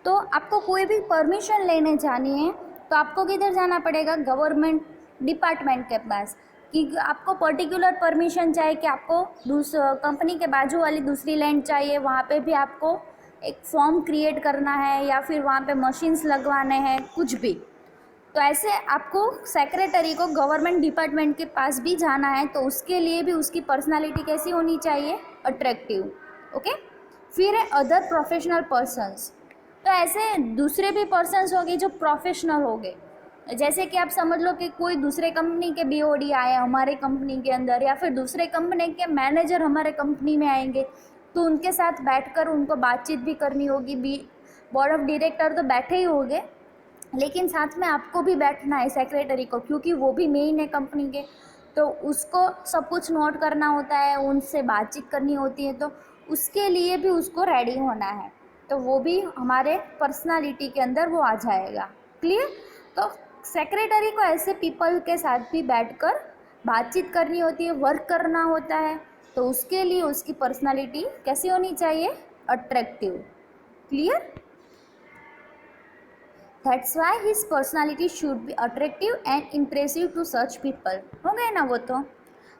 तो आपको कोई भी परमिशन लेने जानी है तो आपको किधर जाना पड़ेगा, गवर्नमेंट डिपार्टमेंट के पास, कि आपको पर्टिकुलर परमिशन चाहिए कि आपको कंपनी के बाजू वाली दूसरी लैंड चाहिए, वहाँ पे भी आपको एक फॉर्म क्रिएट करना है या फिर वहाँ पे मशीन्स लगवाने हैं, कुछ भी। तो ऐसे आपको सेक्रेटरी को गवर्नमेंट डिपार्टमेंट के पास भी जाना है, तो उसके लिए भी उसकी पर्सनालिटी कैसी होनी चाहिए, अट्रैक्टिव। ओके। फिर है अदर प्रोफेशनल पर्सन्स। तो ऐसे दूसरे भी पर्सन्स हो गए जो प्रोफेशनल हो गए, जैसे कि आप समझ लो कि कोई दूसरे कंपनी के बीओडी आए हमारे कंपनी के अंदर, या फिर दूसरे कंपनी के मैनेजर हमारे कंपनी में आएंगे, तो उनके साथ बैठकर उनको बातचीत भी करनी होगी। बोर्ड ऑफ डायरेक्टर तो बैठे ही होंगे, लेकिन साथ में आपको भी बैठना है सेक्रेटरी को, क्योंकि वो भी मेन है कंपनी के, तो उसको सब कुछ नोट करना होता है, उनसे बातचीत करनी होती है, तो उसके लिए भी उसको रेडी होना है। तो वो भी हमारे पर्सनालिटी के अंदर वो आ जाएगा। क्लियर। तो सेक्रेटरी को ऐसे पीपल के साथ भी बैठकर बातचीत करनी होती है, वर्क करना होता है, तो उसके लिए उसकी पर्सनालिटी कैसी होनी चाहिए, attractive. Clear. That's why his personality should be attractive and impressive to such people. हो गए ना वो तो।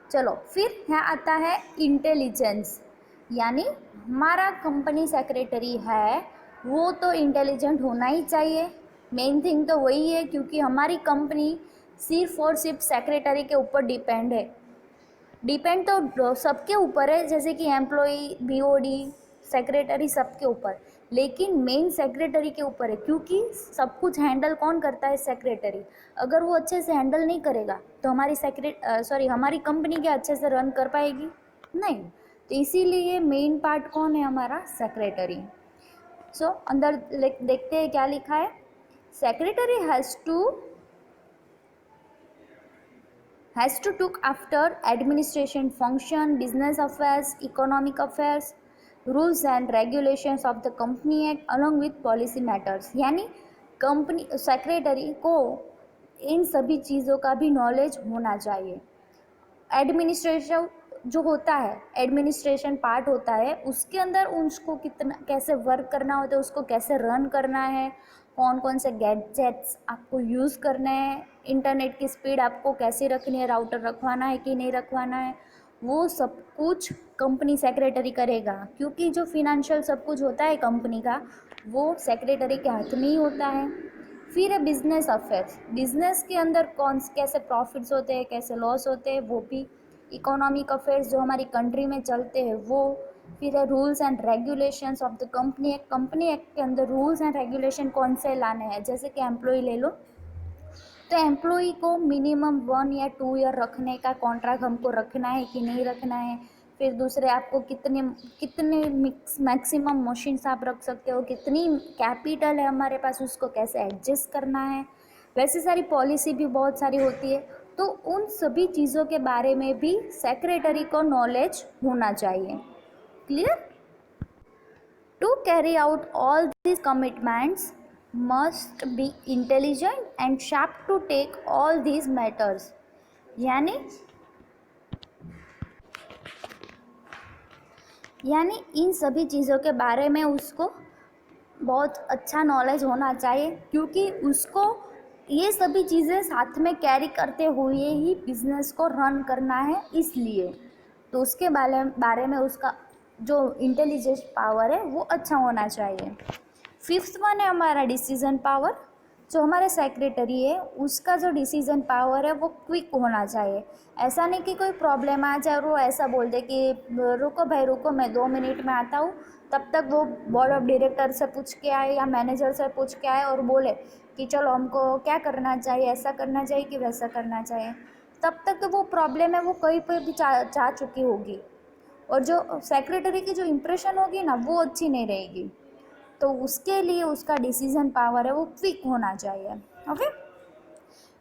चलो फिर यहाँ आता है इंटेलिजेंस, यानी हमारा कंपनी सेक्रेटरी है वो तो इंटेलिजेंट होना ही चाहिए। मेन थिंग तो वही है, क्योंकि हमारी कंपनी सिर्फ और सिर्फ सेक्रेटरी के ऊपर डिपेंड है। डिपेंड तो सबके ऊपर है, जैसे कि एम्प्लॉई, बीओडी, सेक्रेटरी, सबके ऊपर, लेकिन मेन सेक्रेटरी के ऊपर है, क्योंकि सब कुछ हैंडल कौन करता है, सेक्रेटरी। अगर वो अच्छे से हैंडल नहीं करेगा तो हमारी कंपनी क्या अच्छे से रन कर पाएगी, नहीं। तो इसीलिए मेन पार्ट कौन है, हमारा सेक्रेटरी। सो अंदर देखते हैं क्या लिखा है। Secretary has to look after administration function, business affairs, economic affairs, rules and regulations of the company act along with policy matters। यानी कंपनी सेक्रेटरी को इन सभी चीज़ों का भी नॉलेज होना चाहिए। एडमिनिस्ट्रेशन जो होता है, एडमिनिस्ट्रेशन पार्ट होता है, उसके अंदर उसको कितना कैसे वर्क करना होता है, उसको कैसे रन करना है, कौन कौन से गैजेट्स आपको यूज़ करने हैं, इंटरनेट की स्पीड आपको कैसे रखनी है, राउटर रखवाना है कि नहीं रखवाना है, वो सब कुछ कंपनी सेक्रेटरी करेगा। क्योंकि जो फिनेंशियल सब कुछ होता है कंपनी का, वो सेक्रेटरी के हाथ में ही होता है। फिर है बिजनेस अफेयर्स। बिजनेस के अंदर कैसे प्रॉफिट्स होते हैं, कैसे लॉस होते हैं, वो भी। इकोनॉमिक अफेयर्स जो हमारी कंट्री में चलते हैं वो। फिर है rules and regulations of the company act. Company act के अंदर रूल्स एंड रेगुलेशन कौन से लाने हैं, जैसे कि एम्प्लॉय ले लो, तो एम्प्लॉय को मिनिमम 1 या 2 ईयर रखने का कॉन्ट्रैक्ट हमको रखना है कि नहीं रखना है। फिर दूसरे आपको कितने मैक्सिमम मशीन्स आप रख सकते हो, कितनी कैपिटल है हमारे पास, उसको कैसे एडजस्ट करना है, वैसे सारी पॉलिसी भी बहुत सारी होती है। तो उन सभी चीज़ों के बारे में भी सेक्रेटरी को नॉलेज होना चाहिए। Clear. To carry out all this commitments must be intelligent and sharp to take all these matters. यानी इन सभी चीज़ों के बारे में उसको बहुत अच्छा नॉलेज होना चाहिए, क्योंकि उसको ये सभी चीज़ें साथ में कैरी करते हुए ही बिज़नेस को रन करना है, इसलिए तो उसके बारे में उसका जो इंटेलिजेंस पावर है वो अच्छा होना चाहिए। 5th वन है हमारा डिसीजन पावर। जो हमारे सेक्रेटरी है उसका जो डिसीजन पावर है वो क्विक होना चाहिए। ऐसा नहीं कि कोई प्रॉब्लम आ जाए और वो ऐसा बोल दे कि रुको भाई रुको, मैं 2 मिनट में आता हूँ, तब तक वो बोर्ड ऑफ डायरेक्टर से पूछ के आए या मैनेजर से पूछ के आए और बोले कि चलो हमको क्या करना चाहिए, ऐसा करना चाहिए कि वैसा करना चाहिए, तब तक तो वो प्रॉब्लम है वो कहीं पर भी जा चुकी होगी, और जो सेक्रेटरी की जो इम्प्रेशन होगी ना वो अच्छी नहीं रहेगी। तो उसके लिए उसका डिसीजन पावर है वो क्विक होना चाहिए। Okay.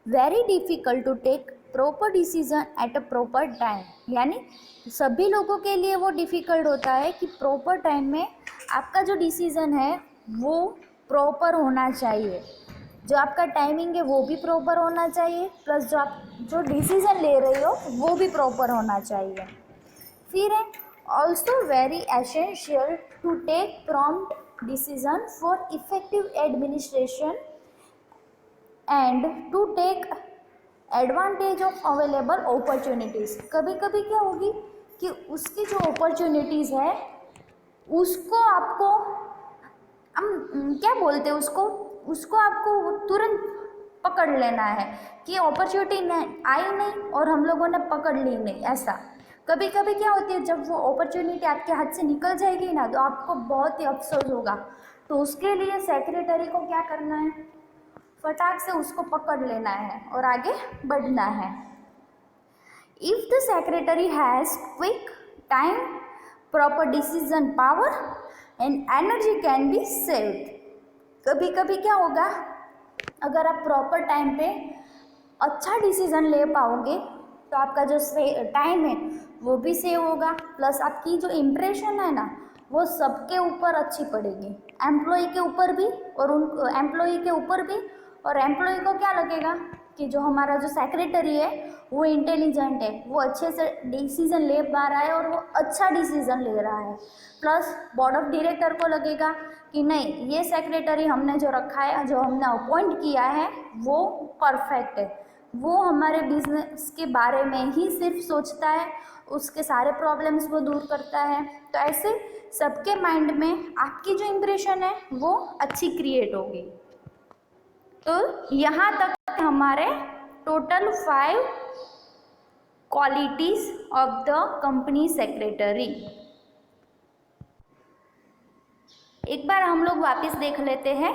Very difficult to take proper decision at a proper time. यानी सभी लोगों के लिए वो डिफ़िकल्ट होता है कि प्रॉपर टाइम में आपका जो डिसीज़न है वो प्रॉपर होना चाहिए, जो आपका टाइमिंग है वो भी प्रॉपर होना चाहिए, प्लस जो आप जो डिसीज़न ले रहे हो वो भी प्रॉपर होना चाहिए। फिर है also very essential to take prompt decision for effective administration and to take advantage of available opportunities। कभी कभी क्या होगी कि उसकी जो अपॉर्चुनिटीज़ है उसको आपको हम क्या बोलते हैं उसको आपको तुरंत पकड़ लेना है कि अपॉर्चुनिटी आई नहीं और हम लोगों ने पकड़ ली नहीं। ऐसा कभी कभी क्या होती है, जब वो अपॉर्चुनिटी आपके हाथ से निकल जाएगी ना तो आपको बहुत ही अफसोस होगा। तो उसके लिए सेक्रेटरी को क्या करना है, फटाक से उसको पकड़ लेना है और आगे बढ़ना है। If the secretary has quick time, proper decision power and energy can be saved. कभी कभी क्या होगा, अगर आप प्रॉपर टाइम पे अच्छा डिसीजन ले पाओगे तो आपका जो टाइम है वो भी सेव होगा, प्लस आपकी जो इम्प्रेशन है ना वो सबके ऊपर अच्छी पड़ेगी, एम्प्लॉय के ऊपर भी और उन एम्प्लॉय के ऊपर भी। और एम्प्लॉय को क्या लगेगा कि जो हमारा जो सेक्रेटरी है वो इंटेलिजेंट है, वो अच्छे से डिसीजन ले पा रहा है और वो अच्छा डिसीजन ले रहा है। प्लस बोर्ड ऑफ डायरेक्टर को लगेगा कि नहीं, ये सेक्रेटरी हमने जो रखा है, जो हमने अपॉइंट किया है वो परफेक्ट है, वो हमारे बिजनेस के बारे में ही सिर्फ सोचता है, उसके सारे प्रॉब्लम्स वो दूर करता है। तो ऐसे सबके माइंड में आपकी जो इम्प्रेशन है वो अच्छी क्रिएट होगी। तो यहाँ तक हमारे total 5 qualities of the company secretary. एक बार हम लोग वापस देख लेते हैं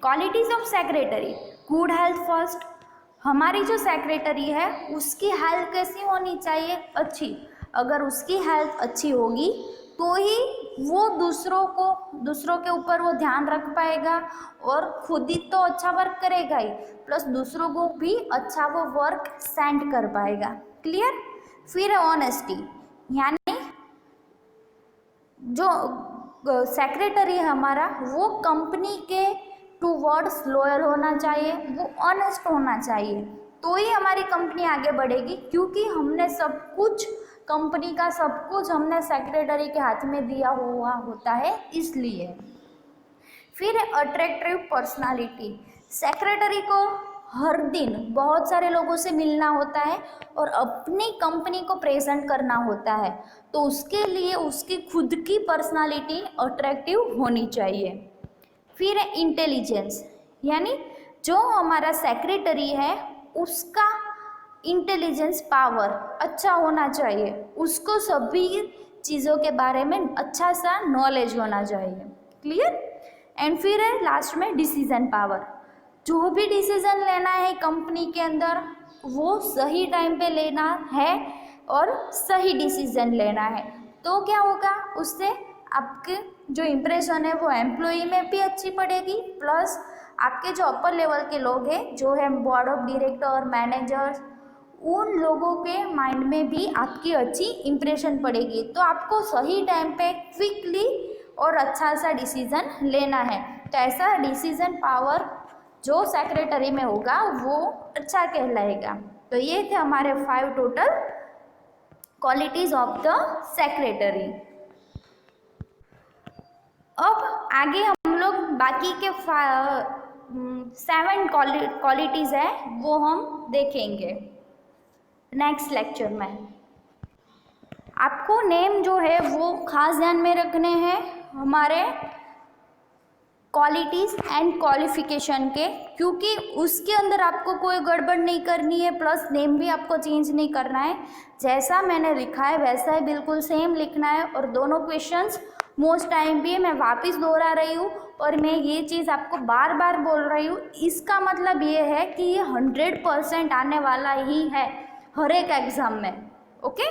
qualities of secretary. Good health first, हमारी जो सेक्रेटरी है उसकी हेल्थ कैसी होनी चाहिए, अच्छी। अगर उसकी हेल्थ अच्छी होगी तो ही वो दूसरों के ऊपर वो ध्यान रख पाएगा और खुद ही तो अच्छा वर्क करेगा ही, प्लस दूसरों को भी अच्छा वो वर्क सेंड कर पाएगा। क्लियर। फिर ऑनेस्टी, यानी जो सेक्रेटरी है हमारा वो कंपनी के टूवर्ड्स लॉयल होना चाहिए, वो ऑनेस्ट होना चाहिए, तो ही हमारी कंपनी आगे बढ़ेगी, क्योंकि हमने सब कुछ, कंपनी का सब कुछ हमने सेक्रेटरी के हाथ में दिया हुआ होता है, इसलिए। फिर अट्रैक्टिव पर्सनालिटी, सेक्रेटरी को हर दिन बहुत सारे लोगों से मिलना होता है और अपनी कंपनी को प्रेजेंट करना होता है, तो उसके लिए उसकी खुद की पर्सनालिटी अट्रैक्टिव होनी चाहिए। फिर इंटेलिजेंस, यानी जो हमारा सेक्रेटरी है उसका इंटेलिजेंस पावर अच्छा होना चाहिए, उसको सभी चीज़ों के बारे में अच्छा सा नॉलेज होना चाहिए। क्लियर। एंड फिर है लास्ट में डिसीजन पावर, जो भी डिसीजन लेना है कंपनी के अंदर वो सही टाइम पे लेना है और सही डिसीजन लेना है। तो क्या होगा, उससे आपके जो इम्प्रेशन है वो एम्प्लॉई में भी अच्छी पड़ेगी, प्लस आपके जो अपर लेवल के लोग हैं जो है बोर्ड ऑफ डायरेक्टर, मैनेजर्स, उन लोगों के माइंड में भी आपकी अच्छी इम्प्रेशन पड़ेगी। तो आपको सही टाइम पे क्विकली और अच्छा सा डिसीज़न लेना है। तो ऐसा डिसीज़न पावर जो सेक्रेटरी में होगा वो अच्छा कहलाएगा। तो ये थे हमारे 5 total qualities of the secretary. अब आगे हम लोग बाकी के 7 क्वालिटीज़ है वो हम देखेंगे नेक्स्ट लेक्चर में। आपको नेम जो है वो खास ध्यान में रखने हैं हमारे क्वालिटीज़ एंड क्वालिफिकेशन के, क्योंकि उसके अंदर आपको कोई गड़बड़ नहीं करनी है, प्लस नेम भी आपको चेंज नहीं करना है। जैसा मैंने लिखा है वैसा ही बिल्कुल सेम लिखना है। और दोनों क्वेश्चंस मोस्ट टाइम भी मैं वापस दोहरा रही हूँ और मैं ये चीज़ आपको बार बार बोल रही हूँ। इसका मतलब ये है कि ये 100% आने वाला ही है हर एक एग्ज़ाम में। ओके।